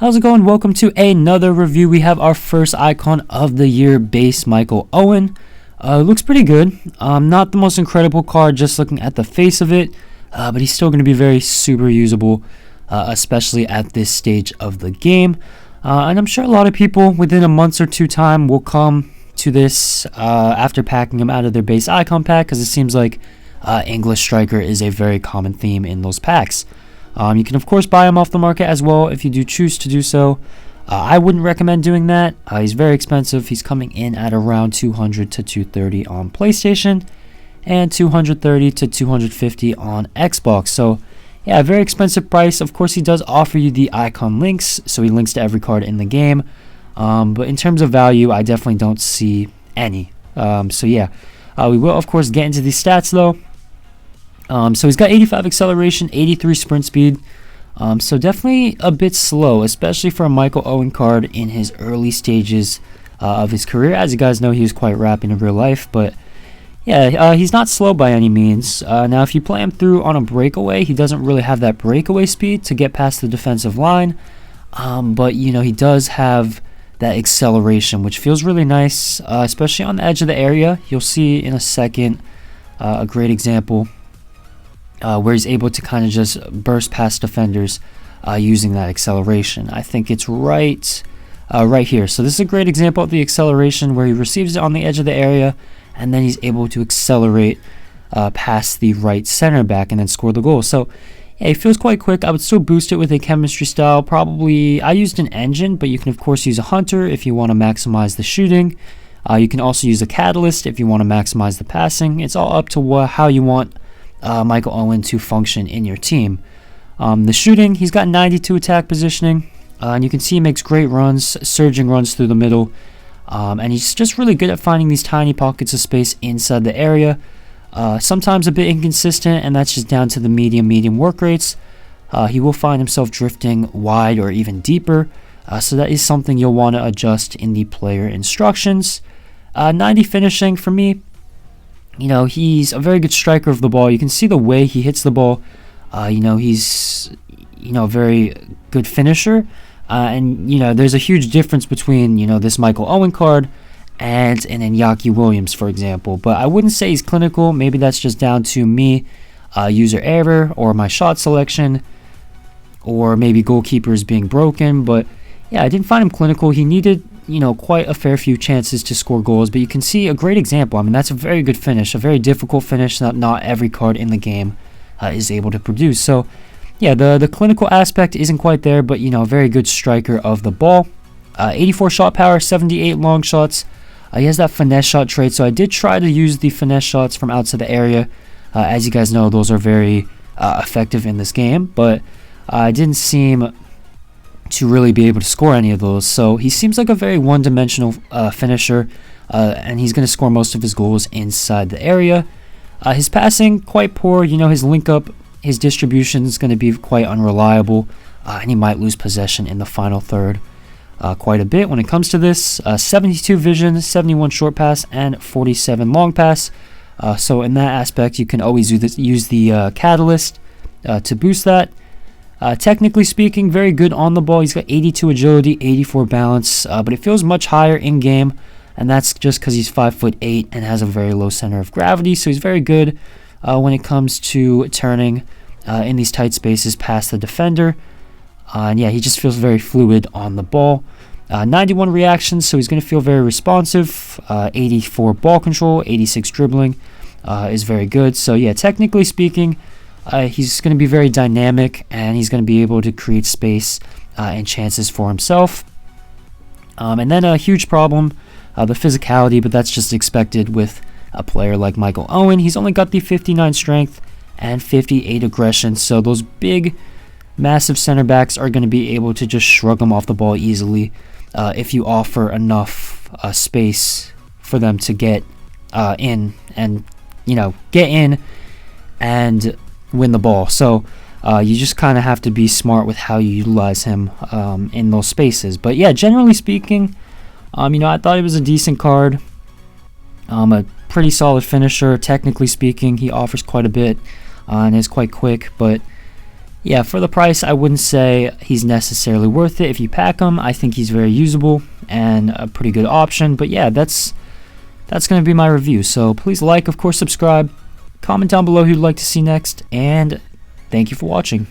How's it going? Welcome to another review. We have our first icon of the year base, Michael Owen. Looks pretty good. Not the most incredible card just looking at the face of it, but he's still going to be very super usable, especially at this stage of the game. And I'm sure a lot of people within a month or two time will come to this after packing him out of their base icon pack, because it seems like English striker is a very common theme in those packs. You can of course buy him off the market as well if you do choose to do so. I wouldn't recommend doing that. He's very expensive. He's coming in at around 200 to 230 on PlayStation and 230 to 250 on Xbox. So yeah, a very expensive price. Of course, he does offer you the icon links, so he links to every card in the game. But in terms of value, I definitely don't see any. So yeah, we will of course get into these stats though. So he's got 85 acceleration, 83 sprint speed. So definitely a bit slow, especially for a Michael Owen card in his early stages of his career. As you guys know, he was quite rapid in real life, but yeah, he's not slow by any means. Now, if you play him through on a breakaway, he doesn't really have that breakaway speed to get past the defensive line. But, you know, he does have that acceleration, which feels really nice, especially on the edge of the area. You'll see in a second a great example where he's able to kind of just burst past defenders using that acceleration. I think it's right here. So this is a great example of the acceleration where he receives it on the edge of the area, and then he's able to accelerate past the right center back and then score the goal. So yeah, it feels quite quick. I would still boost it with a chemistry style. Probably, I used an engine, but you can of course use a hunter if you want to maximize the shooting. You can also use a catalyst if you want to maximize the passing. It's all up to how you want Michael Owen to function in your team. The shooting, he's got 92 attack positioning, and you can see he makes great runs, surging runs through the middle, and he's just really good at finding these tiny pockets of space inside the area. Sometimes a bit inconsistent, and that's just down to the medium work rates. He will find himself drifting wide or even deeper, so that is something you'll want to adjust in the player instructions. 90 finishing for me. You know, he's a very good striker of the ball. You can see the way he hits the ball. He's, a very good finisher. And, there's a huge difference between, this Michael Owen card and an Iñaki Williams, for example. But I wouldn't say he's clinical. Maybe that's just down to me, user error, or my shot selection, or maybe goalkeepers being broken. But, yeah, I didn't find him clinical. He needed quite a fair few chances to score goals, but you can see a great example. I mean, that's a very good finish, a very difficult finish that not every card in the game is able to produce. So, yeah, the clinical aspect isn't quite there, but, a very good striker of the ball. 84 shot power, 78 long shots. He has that finesse shot trait, so I did try to use the finesse shots from outside the area. As you guys know, those are very effective in this game, but I didn't seem to really be able to score any of those. So he seems like a very one-dimensional finisher, and he's going to score most of his goals inside the area. His passing, quite poor. His link-up, his distribution is going to be quite unreliable, and he might lose possession in the final third quite a bit when it comes to this. 72 vision, 71 short pass, and 47 long pass. So in that aspect, you can always use the catalyst to boost that. Technically speaking, very good on the ball. He's got 82 agility, 84 balance, but it feels much higher in game, and that's just because he's 5'8" and has a very low center of gravity. So he's very good when it comes to turning in these tight spaces past the defender. And yeah, he just feels very fluid on the ball. 91 reactions, so he's going to feel very responsive. 84 ball control, 86 dribbling is very good. So yeah, technically speaking, he's going to be very dynamic, and he's going to be able to create space and chances for himself. And then a huge problem, the physicality, but that's just expected with a player like Michael Owen. He's only got the 59 strength and 58 aggression, so those big, massive center backs are going to be able to just shrug him off the ball easily if you offer enough space for them to get in and, get in and win the ball. So you just kind of have to be smart with how you utilize him in those spaces. But yeah, generally speaking, I thought it was a decent card. A pretty solid finisher. Technically speaking, he offers quite a bit and is quite quick. But yeah, for the price, I wouldn't say he's necessarily worth it. If you pack him, I think he's very usable and a pretty good option. But yeah, that's going to be my review. So please like, of course, subscribe, comment down below who you'd like to see next, and thank you for watching.